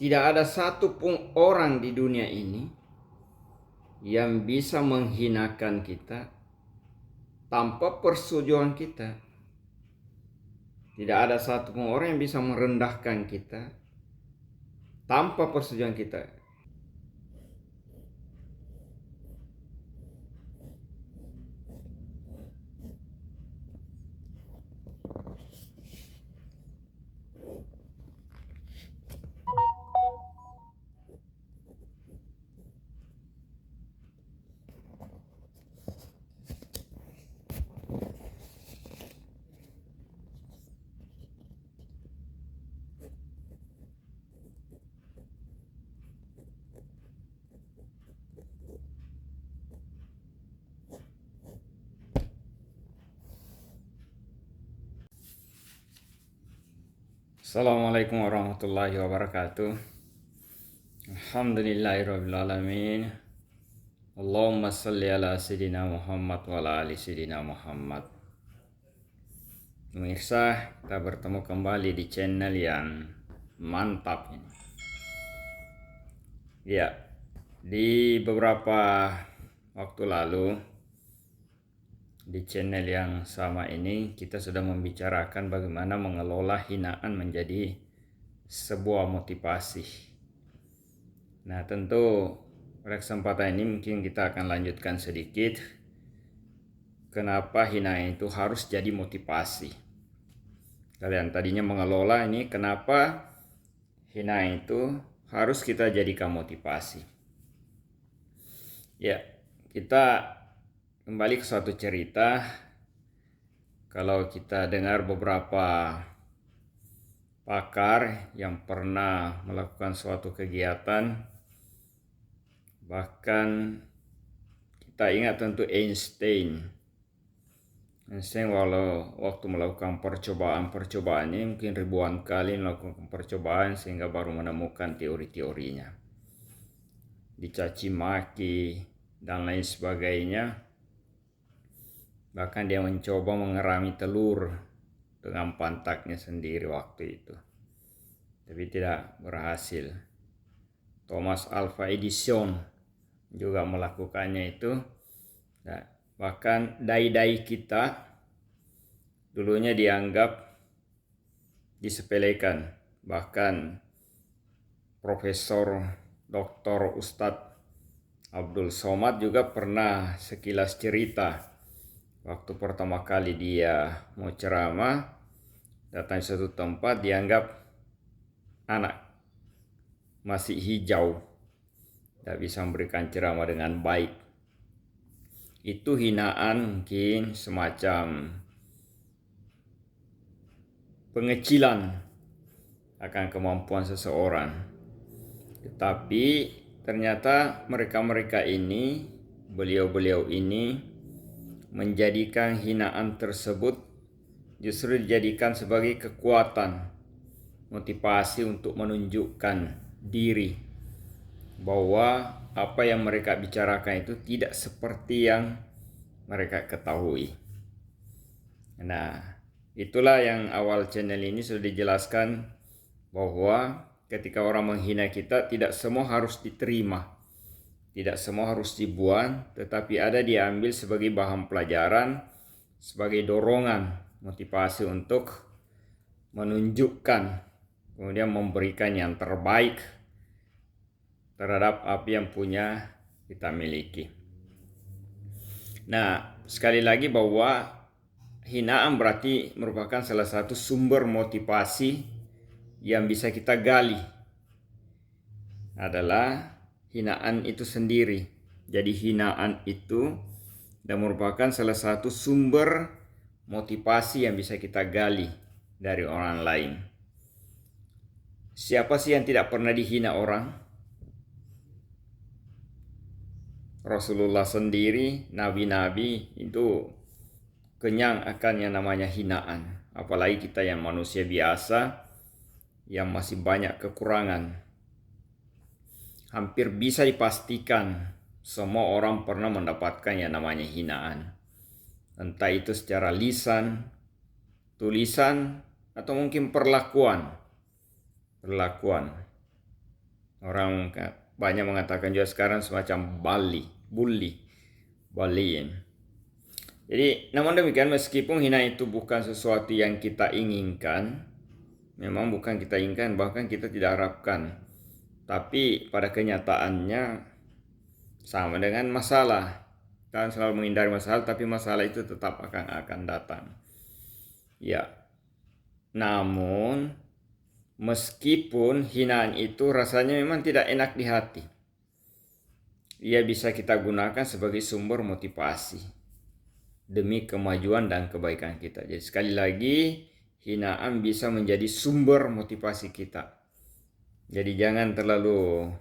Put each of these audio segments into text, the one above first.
Tidak ada satupun orang di dunia ini yang bisa menghinakan kita tanpa persetujuan kita. Tidak ada satupun orang yang bisa merendahkan kita tanpa persetujuan kita. Assalamualaikum warahmatullahi wabarakatuh. Alhamdulillahirrabbilalamin. Allahumma salli ala Sayyidina Muhammad wa ala ali Sayyidina Muhammad. Pemirsa, kita bertemu kembali di channel yang mantap ini. Ya, di beberapa waktu lalu di channel yang sama ini kita sudah membicarakan bagaimana mengelola hinaan menjadi sebuah motivasi. Nah, tentu pada kesempatan ini mungkin kita akan lanjutkan sedikit kenapa hinaan itu harus jadi motivasi. Kalian tadinya mengelola ini, kenapa hinaan itu harus kita jadikan motivasi. Ya, kita kembali ke suatu cerita. Kalau kita dengar beberapa pakar yang pernah melakukan suatu kegiatan, bahkan kita ingat tentu Einstein walau waktu melakukan percobaan ini mungkin ribuan kali melakukan percobaan sehingga baru menemukan teori-teorinya, dicaci maki dan lain sebagainya. Bahkan dia mencoba mengerami telur dengan pantatnya sendiri waktu itu, tapi tidak berhasil. Thomas Alva Edison juga melakukannya itu. Nah, bahkan dai-dai kita dulunya dianggap disepelekan. Bahkan Profesor Dr. Ustadz Abdul Somad juga pernah sekilas cerita. Waktu pertama kali dia mau ceramah, datang di suatu tempat, dianggap anak masih hijau, tidak bisa memberikan ceramah dengan baik. Itu hinaan, mungkin semacam pengecilan akan kemampuan seseorang. Tetapi ternyata mereka-mereka ini, beliau-beliau ini menjadikan hinaan tersebut justru dijadikan sebagai kekuatan, motivasi untuk menunjukkan diri bahwa apa yang mereka bicarakan itu tidak seperti yang mereka ketahui. Nah, itulah yang awal channel ini sudah dijelaskan bahwa ketika orang menghina kita, tidak semua harus diterima, tidak semua harus dibuang, tetapi ada diambil sebagai bahan pelajaran, sebagai dorongan, motivasi untuk menunjukkan, kemudian memberikan yang terbaik terhadap apa yang punya kita miliki. Nah, sekali lagi bahwa hinaan berarti merupakan salah satu sumber motivasi yang bisa kita gali adalah hinaan itu sendiri. Jadi hinaan itu dan merupakan salah satu sumber motivasi yang bisa kita gali dari orang lain. Siapa sih yang tidak pernah dihina orang? Rasulullah sendiri, nabi-nabi itu kenyang akan yang namanya hinaan. Apalagi kita yang manusia biasa yang masih banyak kekurangan. Hampir bisa dipastikan semua orang pernah mendapatkan yang namanya hinaan. Entah itu secara lisan, tulisan, atau mungkin perlakuan. Orang banyak mengatakan juga sekarang semacam bullying. Jadi namun demikian, meskipun hina itu bukan sesuatu yang kita inginkan, memang bukan kita inginkan, bahkan kita tidak harapkan, tapi pada kenyataannya sama dengan masalah. Kita selalu menghindari masalah, tapi masalah itu tetap akan datang. Ya, namun meskipun hinaan itu rasanya memang tidak enak di hati, ia bisa kita gunakan sebagai sumber motivasi demi kemajuan dan kebaikan kita. Jadi sekali lagi, hinaan bisa menjadi sumber motivasi kita. Jadi jangan terlalu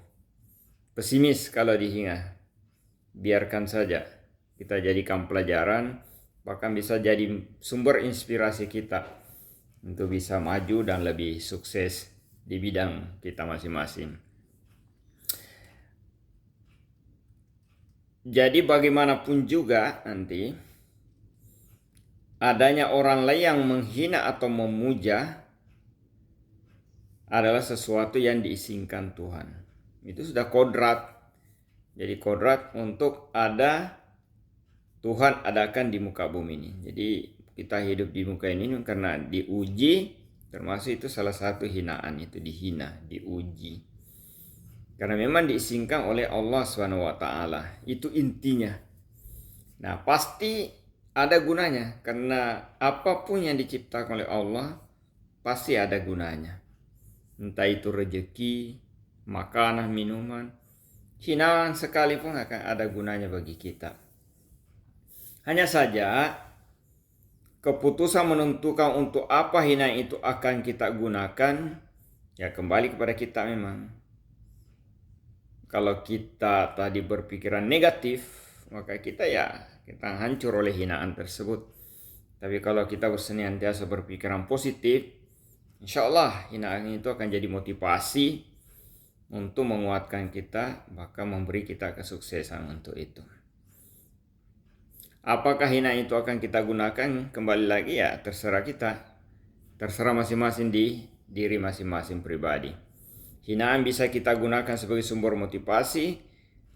pesimis kalau dihina. Biarkan saja, kita jadikan pelajaran, bahkan bisa jadi sumber inspirasi kita untuk bisa maju dan lebih sukses di bidang kita masing-masing. Jadi bagaimanapun juga nanti, adanya orang lain yang menghina atau memuja adalah sesuatu yang diizinkan Tuhan. Itu sudah kodrat. Jadi kodrat untuk ada Tuhan adakan di muka bumi ini. Jadi kita hidup di muka ini karena diuji, termasuk itu salah satu hinaan, itu dihina, diuji. Karena memang diizinkan oleh Allah SWT. Itu intinya. Nah, pasti ada gunanya. Karena apapun yang diciptakan oleh Allah, pasti ada gunanya. Entah itu rezeki, makanan, minuman. Hinaan sekalipun akan ada gunanya bagi kita. Hanya saja, keputusan menentukan untuk apa hinaan itu akan kita gunakan, ya kembali kepada kita memang. Kalau kita tadi berpikiran negatif, maka kita hancur oleh hinaan tersebut. Tapi kalau kita senantiasa berpikiran positif, insya Allah hinaan itu akan jadi motivasi untuk menguatkan kita, bahkan memberi kita kesuksesan untuk itu. Apakah hinaan itu akan kita gunakan? Kembali lagi ya terserah kita. Terserah masing-masing di diri masing-masing pribadi. Hinaan bisa kita gunakan sebagai sumber motivasi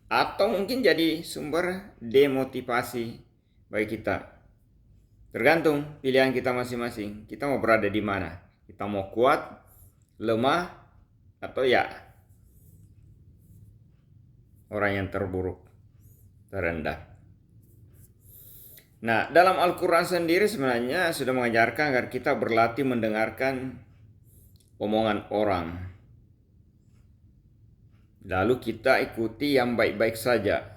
atau mungkin jadi sumber demotivasi bagi kita. Tergantung pilihan kita masing-masing. Kita mau berada di mana? Kita mau kuat, lemah, atau ya orang yang terburuk, terendah. Nah, dalam Al-Quran sendiri sebenarnya sudah mengajarkan agar kita berlatih mendengarkan omongan orang. Lalu kita ikuti yang baik-baik saja.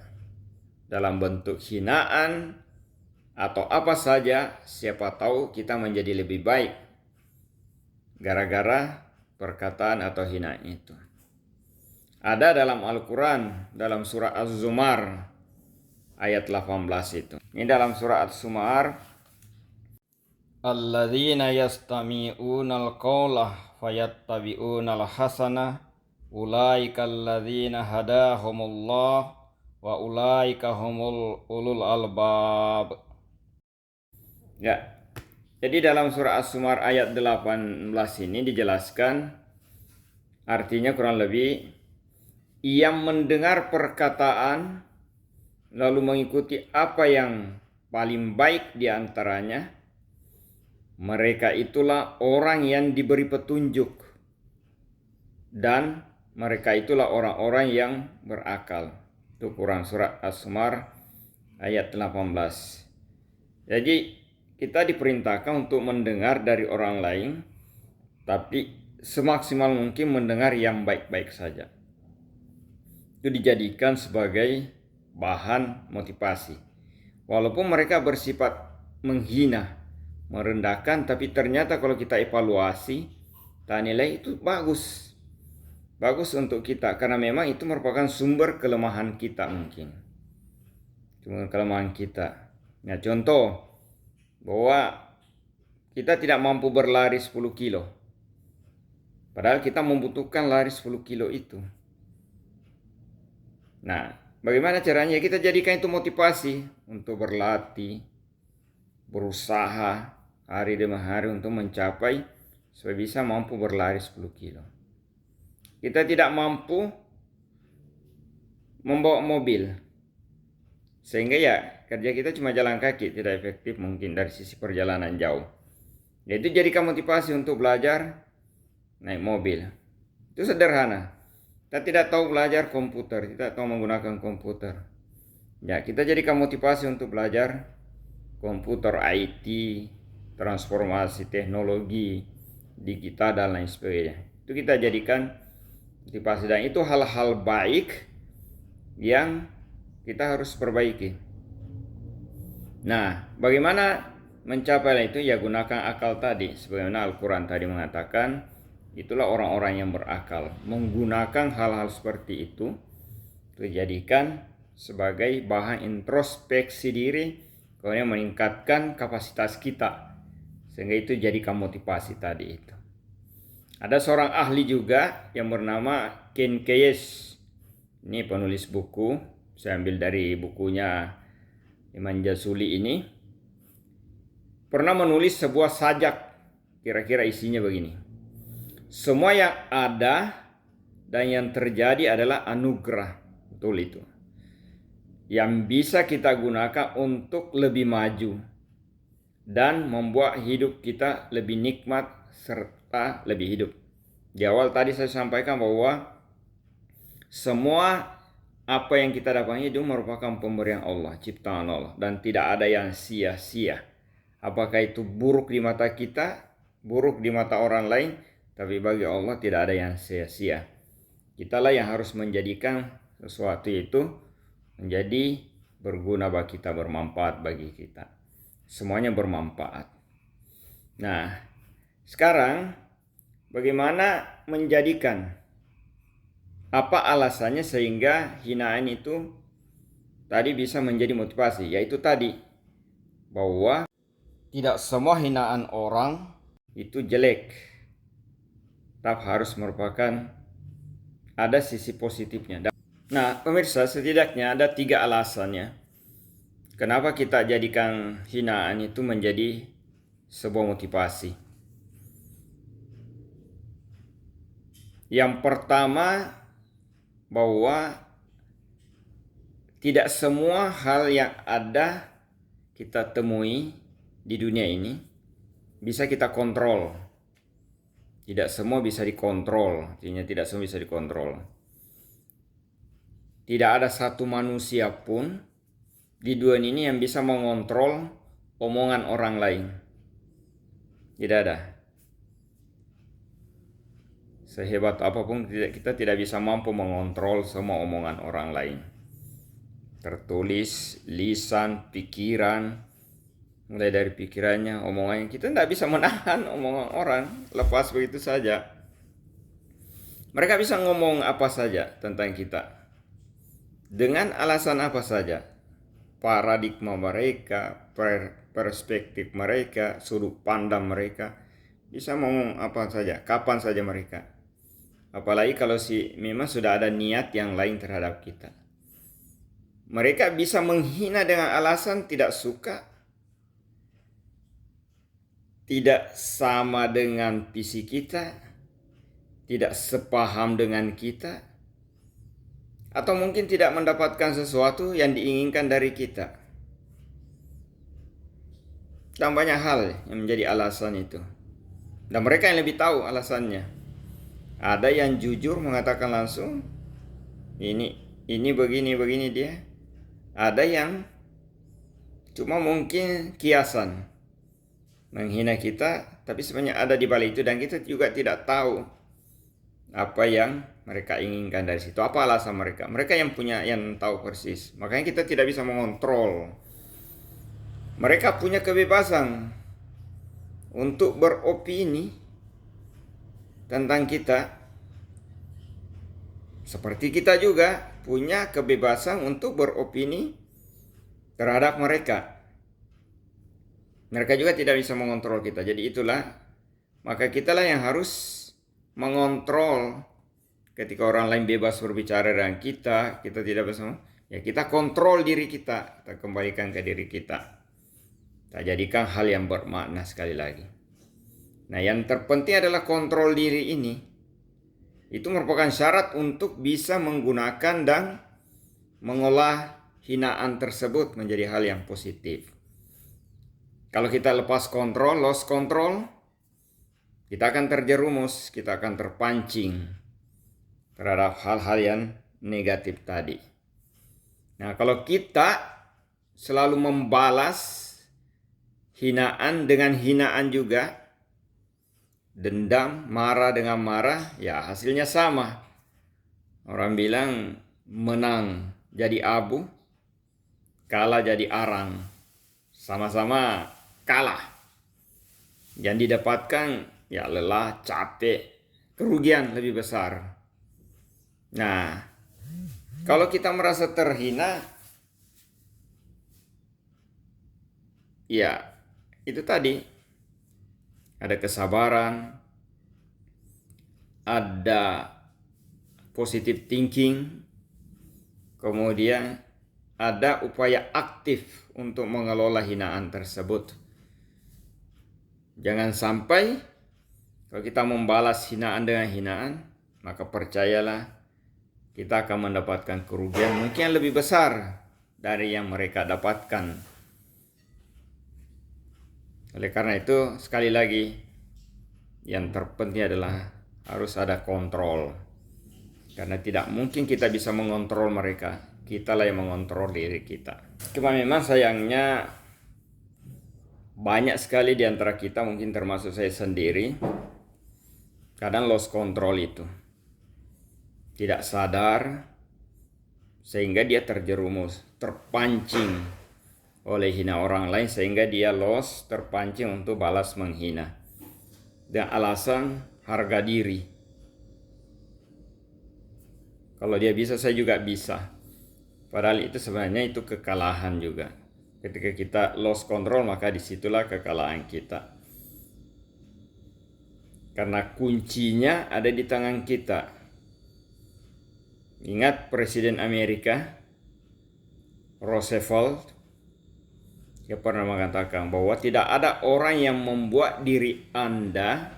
Dalam bentuk hinaan atau apa saja, siapa tahu kita menjadi lebih baik gara-gara perkataan atau hinaan itu. Ada dalam Al-Quran, dalam surah Az-Zumar ayat 18 itu. Ini dalam surah Az-Zumar. Alladzina yastami'unal qawla fayattabi'unal hasanah ulaika alladzina hadahumullah wa ulaika humul ulul albab. Ya. Jadi dalam surah As-Zumar ayat 18 ini dijelaskan artinya kurang lebih yang mendengar perkataan lalu mengikuti apa yang paling baik di antaranya, mereka itulah orang yang diberi petunjuk dan mereka itulah orang-orang yang berakal. Itu Quran surat As-Zumar ayat 18. Jadi kita diperintahkan untuk mendengar dari orang lain, tapi semaksimal mungkin mendengar yang baik-baik saja. Itu dijadikan sebagai bahan motivasi. Walaupun mereka bersifat menghina, merendahkan, tapi ternyata kalau kita evaluasi, kita nilai itu bagus. Bagus untuk kita, karena memang itu merupakan sumber kelemahan kita mungkin. Sumber kelemahan kita. Nah, contoh, bahwa kita tidak mampu berlari 10 kilo. Padahal kita membutuhkan lari 10 kilo itu. Nah, bagaimana caranya? Kita jadikan itu motivasi untuk berlatih, berusaha hari demi hari untuk mencapai supaya bisa mampu berlari 10 kilo. Kita tidak mampu membawa mobil. Sehingga ya kerja kita cuma jalan kaki, tidak efektif mungkin dari sisi perjalanan jauh. Itu jadikan motivasi untuk belajar naik mobil. Itu sederhana. Kita tidak tahu belajar komputer, tidak tahu menggunakan komputer. Ya, kita jadikan motivasi untuk belajar komputer, IT, transformasi teknologi, digital dan lain sebagainya. Itu kita jadikan motivasi, dan itu hal-hal baik yang kita harus perbaiki. Nah, bagaimana mencapai itu? Ya gunakan akal tadi. Sebagaimana Al-Quran tadi mengatakan, itulah orang-orang yang berakal. Menggunakan hal-hal seperti itu jadikan sebagai bahan introspeksi diri, kemudian meningkatkan kapasitas kita, sehingga itu jadikan motivasi tadi itu. Ada seorang ahli juga yang bernama Ken Keyes. Ini penulis buku, saya ambil dari bukunya Iman Jazuli ini. Pernah menulis sebuah sajak, kira-kira isinya begini. Semua yang ada dan yang terjadi adalah anugerah. Betul itu. Yang bisa kita gunakan untuk lebih maju dan membuat hidup kita lebih nikmat serta lebih hidup. Di awal tadi saya sampaikan bahwa semua apa yang kita dapatkan itu merupakan pemberian Allah, ciptaan Allah, dan tidak ada yang sia-sia. Apakah itu buruk di mata kita, buruk di mata orang lain, tapi bagi Allah tidak ada yang sia-sia. Kitalah yang harus menjadikan sesuatu itu menjadi berguna bagi kita, bermanfaat bagi kita. Semuanya bermanfaat. Nah, sekarang bagaimana menjadikan, apa alasannya sehingga hinaan itu tadi bisa menjadi motivasi? Yaitu tadi, bahwa tidak semua hinaan orang itu jelek, tetap harus merupakan ada sisi positifnya. Nah, pemirsa, setidaknya ada 3 alasannya kenapa kita jadikan hinaan itu menjadi sebuah motivasi. Yang pertama, bahwa tidak semua hal yang ada kita temui di dunia ini bisa kita kontrol. Tidak semua bisa dikontrol, artinya tidak semua bisa dikontrol. Tidak ada satu manusia pun di dunia ini yang bisa mengontrol omongan orang lain. Tidak ada. Sehebat apapun kita tidak bisa mampu mengontrol semua omongan orang lain. Tertulis, lisan, pikiran, mulai dari pikirannya, omongannya, kita tidak bisa menahan omongan orang lepas begitu saja. Mereka bisa ngomong apa saja tentang kita, dengan alasan apa saja. Paradigma mereka, perspektif mereka, sudut pandang mereka, bisa ngomong apa saja, kapan saja mereka. Apalagi kalau memang sudah ada niat yang lain terhadap kita. Mereka bisa menghina dengan alasan tidak suka, tidak sama dengan visi kita, tidak sepaham dengan kita, atau mungkin tidak mendapatkan sesuatu yang diinginkan dari kita. Dan banyak hal yang menjadi alasan itu. Dan mereka yang lebih tahu alasannya. Ada yang jujur mengatakan langsung, ini begini dia. Ada yang cuma mungkin kiasan menghina kita, tapi sebenarnya ada di balik itu, dan kita juga tidak tahu apa yang mereka inginkan dari situ. Apa alasan mereka? Mereka yang tahu persis. Makanya kita tidak bisa mengontrol. Mereka punya kebebasan untuk beropini tentang kita, seperti kita juga punya kebebasan untuk beropini terhadap mereka. Mereka juga tidak bisa mengontrol kita. Jadi itulah, maka kitalah yang harus mengontrol. Ketika orang lain bebas berbicara dengan kita tidak bisa, ya kita kontrol diri kita kembalikan ke diri kita. Kita jadikan hal yang bermakna sekali lagi. Nah, yang terpenting adalah kontrol diri ini. Itu merupakan syarat untuk bisa menggunakan dan mengolah hinaan tersebut menjadi hal yang positif. Kalau kita lepas kontrol, lost control, kita akan terjerumus, kita akan terpancing terhadap hal-hal yang negatif tadi. Nah, kalau kita selalu membalas hinaan dengan hinaan juga, dendam, marah dengan marah, ya hasilnya sama. Orang bilang menang jadi abu, kalah jadi arang. Sama-sama kalah. Yang didapatkan ya lelah, capek, kerugian lebih besar. Nah, kalau kita merasa terhina, ya itu tadi, ada kesabaran, ada positive thinking, kemudian ada upaya aktif untuk mengelola hinaan tersebut. Jangan sampai kalau kita membalas hinaan dengan hinaan, maka percayalah kita akan mendapatkan kerugian mungkin lebih besar dari yang mereka dapatkan. Oleh karena itu, sekali lagi, yang terpenting adalah harus ada kontrol. Karena tidak mungkin kita bisa mengontrol mereka. Kitalah yang mengontrol diri kita. Cuma memang sayangnya banyak sekali di antara kita, mungkin termasuk saya sendiri, kadang lost control itu. Tidak sadar sehingga dia terjerumus, terpancing oleh hina orang lain sehingga dia terpancing untuk balas menghina. Dan alasan harga diri. Kalau dia bisa, saya juga bisa. Padahal itu sebenarnya itu kekalahan juga. Ketika kita lost control, maka disitulah kekalahan kita. Karena kuncinya ada di tangan kita. Ingat Presiden Amerika, Roosevelt, dia pernah mengatakan bahwa tidak ada orang yang membuat diri Anda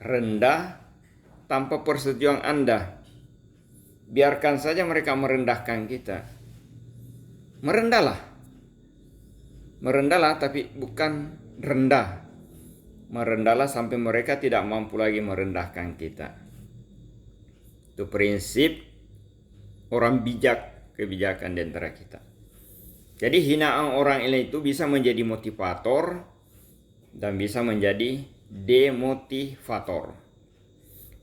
rendah tanpa persetujuan Anda. Biarkan saja mereka merendahkan kita. Merendahlah. Merendahlah, tapi bukan rendah. Merendahlah sampai mereka tidak mampu lagi merendahkan kita. Itu prinsip orang bijak, kebijakan di antara kita. Jadi hinaan orang lain itu bisa menjadi motivator dan bisa menjadi demotivator.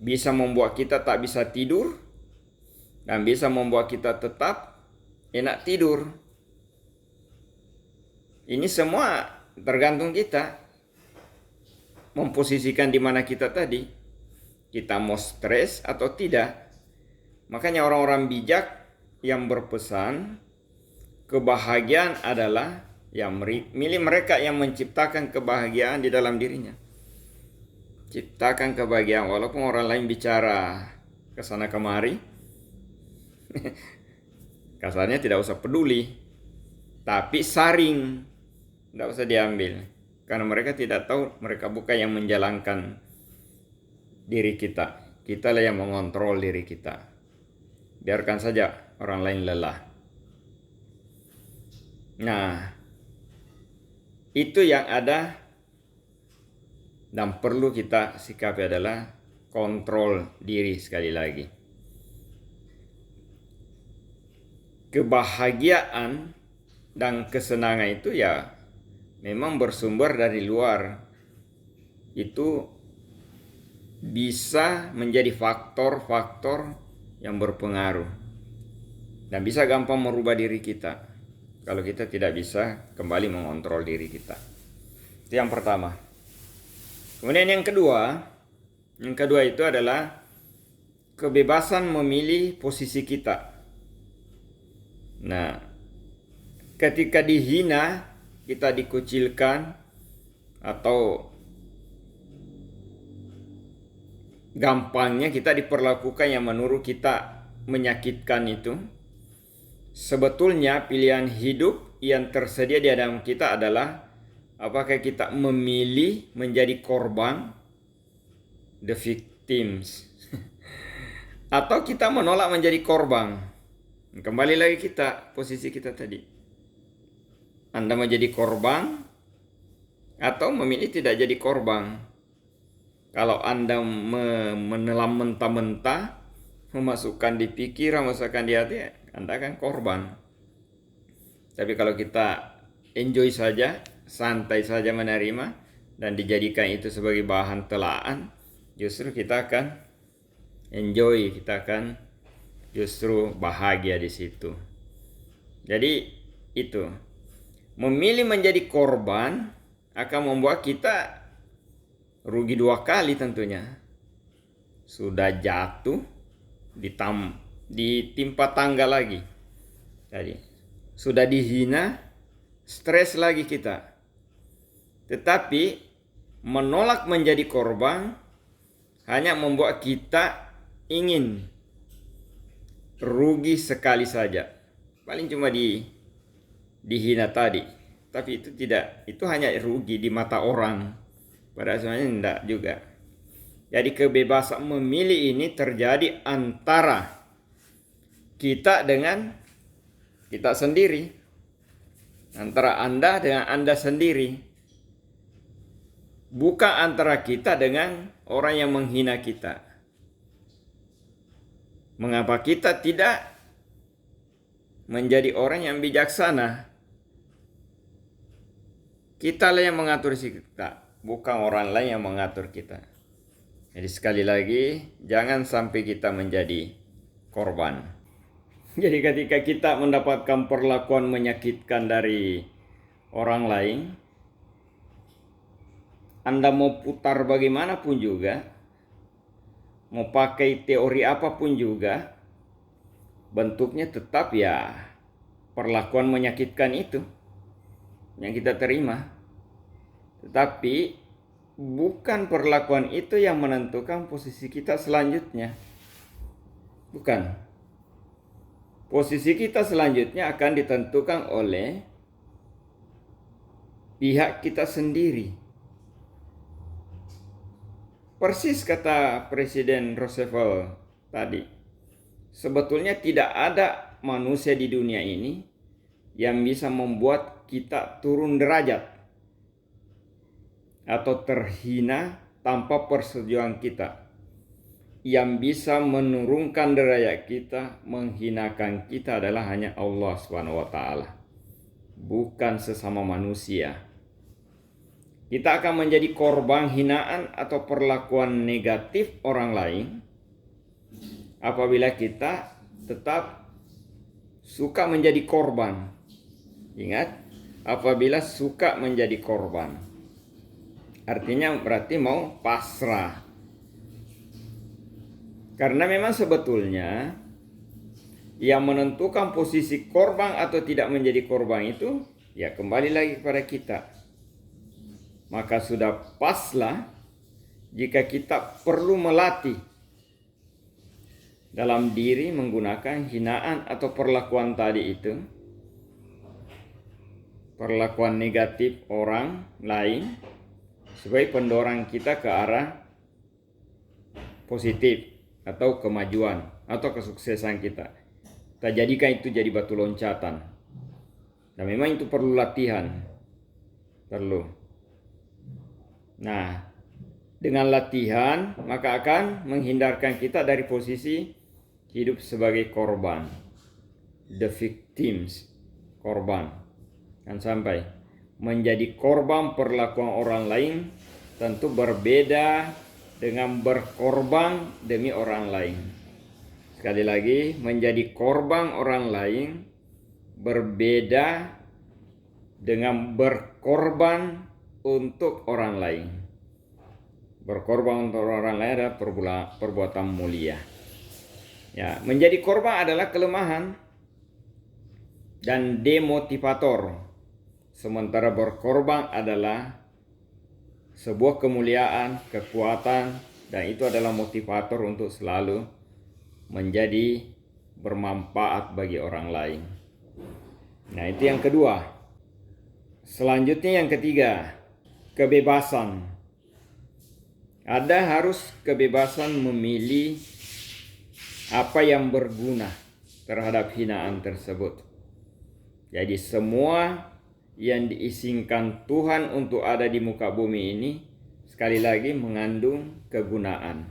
Bisa membuat kita tak bisa tidur dan bisa membuat kita tetap enak tidur. Ini semua tergantung kita memposisikan di mana kita tadi. Kita mau stres atau tidak. Makanya orang-orang bijak yang berpesan kebahagiaan adalah yang milik mereka yang menciptakan kebahagiaan di dalam dirinya. Ciptakan kebahagiaan walaupun orang lain bicara ke sana kemari. Kasarnya tidak usah peduli. Tapi saring. Tidak usah diambil. Karena mereka tidak tahu, mereka bukan yang menjalankan diri kita. Kitalah yang mengontrol diri kita. Biarkan saja orang lain lelah. Nah, itu yang ada dan perlu kita sikapi adalah kontrol diri sekali lagi. Kebahagiaan dan kesenangan itu ya memang bersumber dari luar. Itu bisa menjadi faktor-faktor yang berpengaruh dan bisa gampang merubah diri kita kalau kita tidak bisa kembali mengontrol diri kita. Itu yang pertama. Kemudian yang kedua itu adalah kebebasan memilih posisi kita. Nah, ketika dihina, kita dikucilkan atau gampangnya kita diperlakukan yang menurut kita menyakitkan itu, sebetulnya pilihan hidup yang tersedia di dalam kita adalah apakah kita memilih menjadi korban, the victims, Atau kita menolak menjadi korban. Kembali lagi posisi kita tadi. Anda menjadi korban atau memilih tidak jadi korban. Kalau Anda menelan mentah-mentah, memasukkan di pikiran, memasukkan di hati, Anda akan korban. Tapi kalau kita enjoy saja, santai saja menerima, dan dijadikan itu sebagai bahan telaan, justru kita akan enjoy, kita akan justru bahagia di situ. Jadi itu, memilih menjadi korban akan membuat kita rugi dua kali tentunya. Sudah jatuh, ditimpa tangga lagi. Jadi sudah dihina, stres lagi kita. Tetapi menolak menjadi korban hanya membuat kita ingin rugi sekali saja. Paling cuma dihina tadi. Tapi itu tidak, itu hanya rugi di mata orang. Padahal sebenarnya tidak juga. Jadi kebebasan memilih ini terjadi antara kita dengan kita sendiri. Antara Anda dengan Anda sendiri. Bukan antara kita dengan orang yang menghina kita. Mengapa kita tidak menjadi orang yang bijaksana? Kita lah yang mengatur kita, bukan orang lain yang mengatur kita. Jadi sekali lagi, jangan sampai kita menjadi korban. Jadi ketika kita mendapatkan perlakuan menyakitkan dari orang lain, Anda mau putar bagaimanapun juga, mau pakai teori apapun juga, bentuknya tetap ya perlakuan menyakitkan itu yang kita terima. Tetapi bukan perlakuan itu yang menentukan posisi kita selanjutnya. Bukan. Posisi kita selanjutnya akan ditentukan oleh pihak kita sendiri. Persis kata Presiden Roosevelt tadi. Sebetulnya tidak ada manusia di dunia ini yang bisa membuat kita turun derajat atau terhina tanpa persetujuan kita. Yang bisa menurunkan derajat kita, menghinakan kita adalah hanya Allah SWT, bukan sesama manusia. Kita akan menjadi korban hinaan atau perlakuan negatif orang lain apabila kita tetap suka menjadi korban. Ingat, apabila suka menjadi korban, artinya berarti mau pasrah. Karena memang sebetulnya yang menentukan posisi korban atau tidak menjadi korban itu ya kembali lagi kepada kita. Maka sudah paslah jika kita perlu melatih dalam diri menggunakan hinaan atau perlakuan tadi itu, perlakuan negatif orang lain, sebagai pendorong kita ke arah positif atau kemajuan atau kesuksesan kita. Kita jadikan itu jadi batu loncatan. Dan memang itu perlu latihan. Perlu. Nah, dengan latihan maka akan menghindarkan kita dari posisi hidup sebagai korban. The victims, korban. Dan sampai menjadi korban perlakuan orang lain tentu berbeda dengan berkorban demi orang lain. Sekali lagi, menjadi korban orang lain berbeda dengan berkorban untuk orang lain. Berkorban untuk orang lain adalah perbuatan mulia. Ya, menjadi korban adalah kelemahan dan demotivator. Sementara berkorban adalah sebuah kemuliaan, kekuatan, dan itu adalah motivator untuk selalu menjadi bermanfaat bagi orang lain. Nah, itu yang kedua. Selanjutnya yang ketiga, kebebasan. Ada harus kebebasan memilih apa yang berguna terhadap hinaan tersebut. Jadi semua yang diizinkan Tuhan untuk ada di muka bumi ini sekali lagi mengandung kegunaan.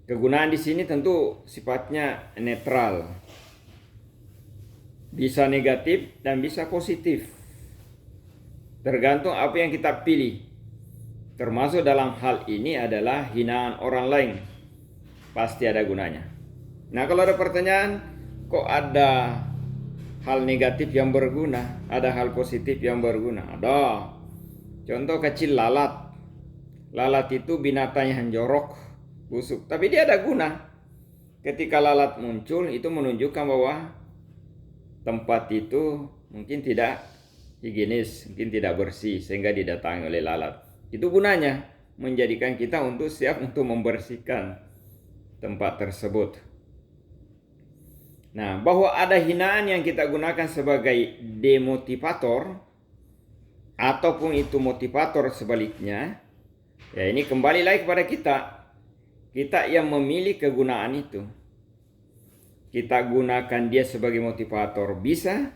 Kegunaan di sini tentu sifatnya netral. Bisa negatif dan bisa positif. Tergantung apa yang kita pilih. Termasuk dalam hal ini adalah hinaan orang lain. Pasti ada gunanya. Nah, kalau ada pertanyaan, kok ada hal negatif yang berguna, ada hal positif yang berguna? Ada. Contoh kecil, lalat. Lalat itu binatang yang jorok, busuk, tapi dia ada guna. Ketika lalat muncul, itu menunjukkan bahwa tempat itu mungkin tidak higienis, mungkin tidak bersih, sehingga didatangi oleh lalat. Itu gunanya, menjadikan kita untuk siap untuk membersihkan tempat tersebut. Nah, bahwa ada hinaan yang kita gunakan sebagai demotivator, ataupun itu motivator sebaliknya, ya ini kembali lagi kepada kita. Kita yang memilih kegunaan itu. Kita gunakan dia sebagai motivator bisa,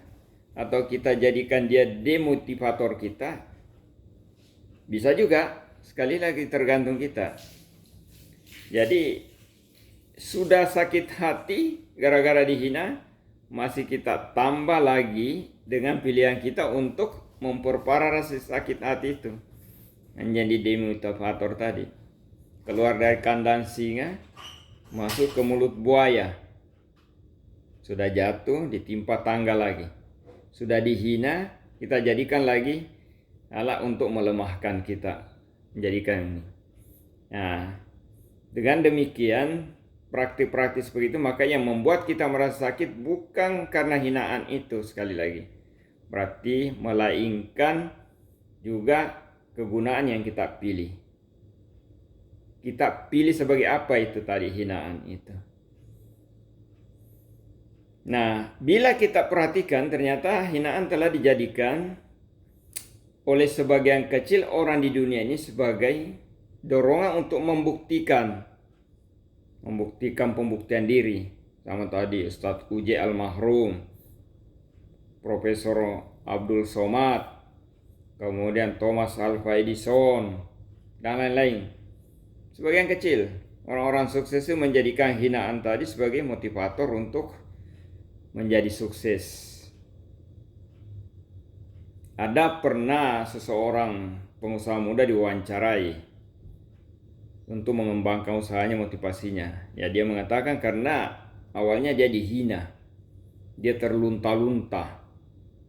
atau kita jadikan dia demotivator kita. Bisa juga, sekali lagi tergantung kita. Jadi sudah sakit hati gara-gara dihina, masih kita tambah lagi dengan pilihan kita untuk memperparah rasa sakit hati itu. Menjadi demotivator tadi. Keluar dari kandang singa, masuk ke mulut buaya. Sudah jatuh, ditimpa tangga lagi. Sudah dihina, kita jadikan lagi alat untuk melemahkan kita. Menjadikan ini. Nah, dengan demikian, praktik-praktik begitu, maka yang membuat kita merasa sakit bukan karena hinaan itu, sekali lagi. Berarti melainkan juga kegunaan yang kita pilih. Kita pilih sebagai apa itu tadi hinaan itu. Nah, bila kita perhatikan ternyata hinaan telah dijadikan oleh sebagian kecil orang di dunia ini sebagai dorongan untuk membuktikan pembuktian diri. Sama tadi Ustadz Uje Almahrum, Profesor Abdul Somad, kemudian Thomas Alva Edison, dan lain-lain. Sebagian kecil orang-orang sukses itu menjadikan hinaan tadi sebagai motivator untuk menjadi sukses. Ada pernah seseorang pengusaha muda diwawancarai untuk mengembangkan usahanya, motivasinya. Ya, dia mengatakan karena awalnya dia dihina, dia terlunta-lunta,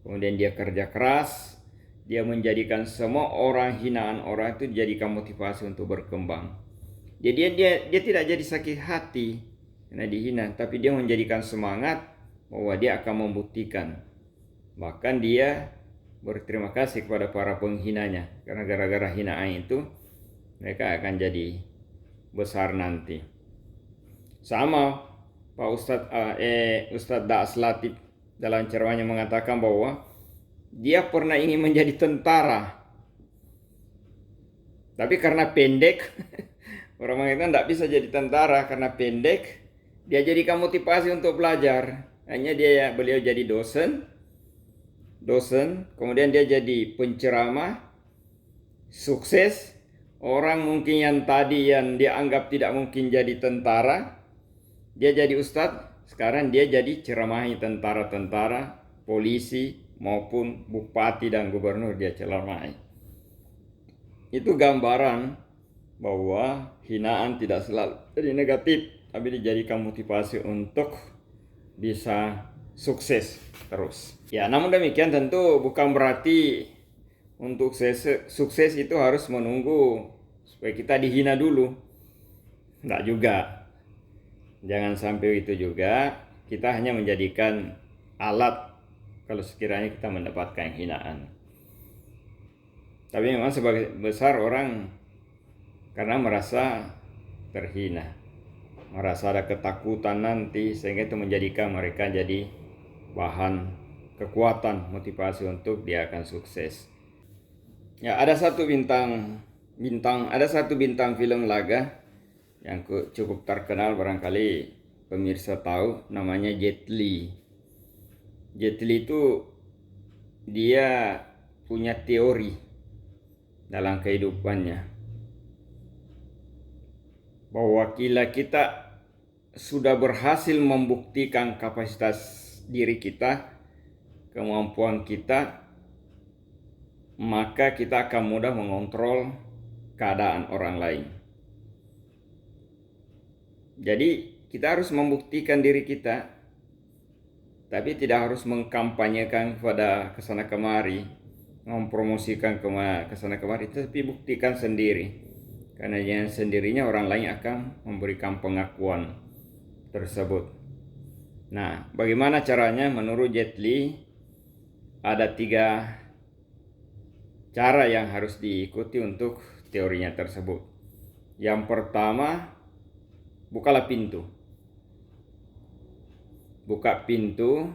kemudian dia kerja keras, dia menjadikan semua orang hinaan orang itu dijadikan motivasi untuk berkembang. Jadi dia tidak jadi sakit hati karena dihina, tapi dia menjadikan semangat bahwa dia akan membuktikan. Bahkan dia berterima kasih kepada para penghinanya karena gara-gara hinaan itu mereka akan jadi besar nanti. Sama Pak Ustadz Daas Latif dalam ceramahnya mengatakan bahwa dia pernah ingin menjadi tentara, tapi karena pendek orang mengatakan tidak bisa jadi tentara karena pendek. Dia jadikan motivasi untuk belajar. Hanya beliau jadi dosen, kemudian dia jadi penceramah, sukses. Orang mungkin yang tadi yang dianggap tidak mungkin jadi tentara, dia jadi ustadz. Sekarang dia jadi ceramahi tentara-tentara, polisi maupun bupati dan gubernur, dia ceramahi. Itu gambaran bahwa hinaan tidak selalu jadi negatif, tapi dijadikan motivasi untuk bisa sukses terus. Ya, namun demikian tentu bukan berarti untuk sukses itu harus menunggu supaya kita dihina dulu. Enggak juga. Jangan sampai itu juga. Kita hanya menjadikan alat kalau sekiranya kita mendapatkan hinaan. Tapi memang sebagai besar orang karena merasa terhina, merasa ada ketakutan nanti, sehingga itu menjadikan mereka jadi bahan kekuatan, motivasi untuk dia akan sukses. Ya, ada satu bintang film laga yang cukup terkenal, barangkali pemirsa tahu namanya Jet Li. Jet Li itu dia punya teori dalam kehidupannya bahwa kita sudah berhasil membuktikan kapasitas diri kita, kemampuan kita, maka kita akan mudah mengontrol keadaan orang lain. Jadi kita harus membuktikan diri kita, tapi tidak harus mengkampanyekan kepada kesana kemari, mempromosikan kesana kemari, tapi buktikan sendiri. Karena dengan sendirinya orang lain akan memberikan pengakuan tersebut. Nah, bagaimana caranya? Menurut Jet Li, ada 3 cara yang harus diikuti untuk teorinya tersebut. Yang pertama, bukalah pintu. Buka pintu,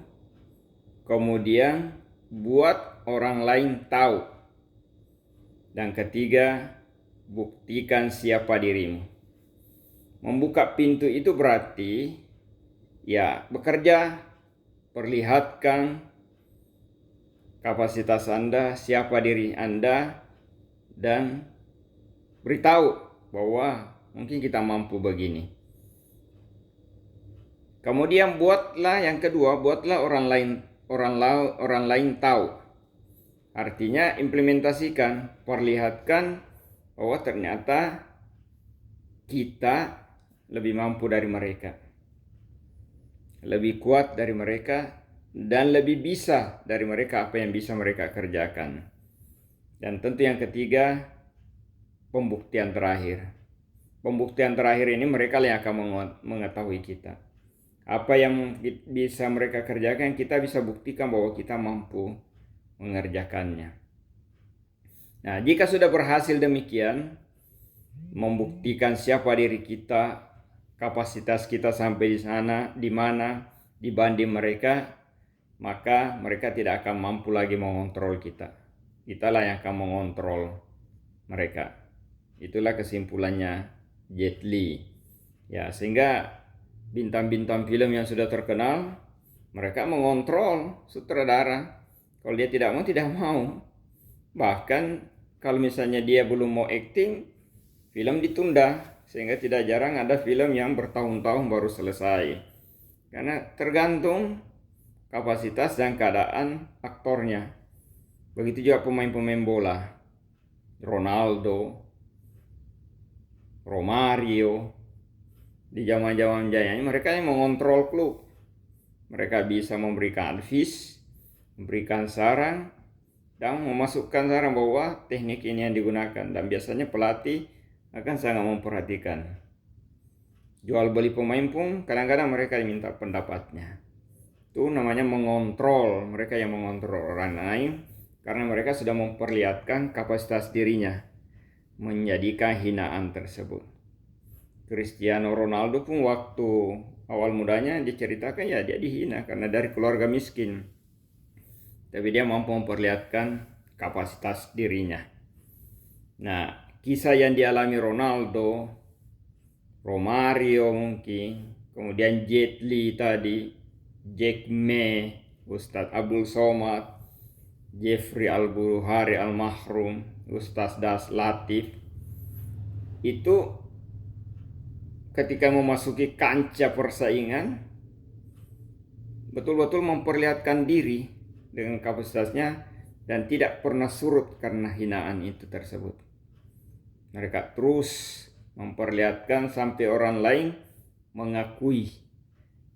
kemudian buat orang lain tahu. Dan ketiga, buktikan siapa dirimu. Membuka pintu itu berarti ya bekerja, perlihatkan kapasitas Anda, siapa diri Anda, dan beritahu bahwa mungkin kita mampu begini. Kemudian buatlah yang kedua, buatlah orang lain tahu. Artinya implementasikan, perlihatkan bahwa ternyata kita lebih mampu dari mereka, lebih kuat dari mereka, dan lebih bisa dari mereka apa yang bisa mereka kerjakan. Dan tentu yang ketiga, pembuktian terakhir. Pembuktian terakhir ini mereka yang akan mengetahui kita. Apa yang bisa mereka kerjakan, kita bisa buktikan bahwa kita mampu mengerjakannya. Nah, jika sudah berhasil demikian, membuktikan siapa diri kita, kapasitas kita sampai di sana, di mana dibanding mereka, maka mereka tidak akan mampu lagi mengontrol kita. Kitalah yang akan mengontrol mereka. Itulah kesimpulannya Jet Li. Ya, sehingga bintang-bintang film yang sudah terkenal, mereka mengontrol sutradara. Kalau dia tidak mau. Bahkan kalau misalnya dia belum mau acting, film ditunda. Sehingga tidak jarang ada film yang bertahun-tahun baru selesai. Karena tergantung kapasitas dan keadaan aktornya. Begitu juga pemain-pemain bola. Ronaldo, Romario, di zaman-zaman jayanya mereka yang mengontrol klub. Mereka bisa memberikan advice, memberikan saran, dan memasukkan saran bahwa teknik ini yang digunakan. Dan biasanya pelatih akan sangat memperhatikan. Jual beli pemain pun kadang-kadang mereka diminta pendapatnya. Itu namanya mengontrol, mereka yang mengontrol orang lain karena mereka sudah memperlihatkan kapasitas dirinya menjadikan hinaan tersebut. Cristiano Ronaldo pun waktu awal mudanya diceritakan ya dia dihina karena dari keluarga miskin. Tapi dia mampu memperlihatkan kapasitas dirinya. Nah, kisah yang dialami Ronaldo, Romario mungkin, kemudian Jet Li tadi, Jack Ma, Ustadz Abdul Somad, Jeffrey Al-Buhari Al-Mahrum, Ustadz Das Latif, itu ketika memasuki kancah persaingan betul-betul memperlihatkan diri dengan kapasitasnya dan tidak pernah surut karena hinaan itu tersebut. Mereka terus memperlihatkan sampai orang lain mengakui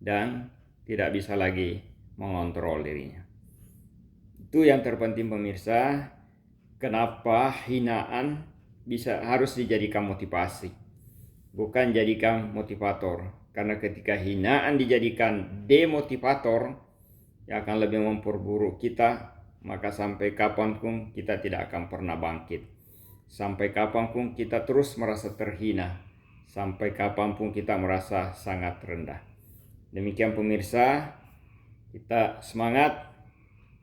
dan tidak bisa lagi mengontrol dirinya. Itu yang terpenting pemirsa, kenapa hinaan harus dijadikan motivasi, bukan jadikan motivator. Karena ketika hinaan dijadikan demotivator, yang akan lebih memperburuk kita, maka sampai kapanpun kita tidak akan pernah bangkit. Sampai kapanpun kita terus merasa terhina. Sampai kapanpun kita merasa sangat rendah. Demikian pemirsa, kita semangat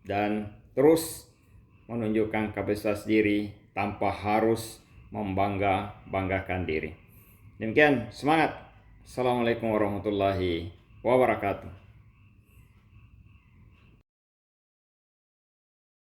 dan terus menunjukkan kapasitas diri tanpa harus membanggakan diri. Demikian, semangat. Assalamualaikum warahmatullahi wabarakatuh.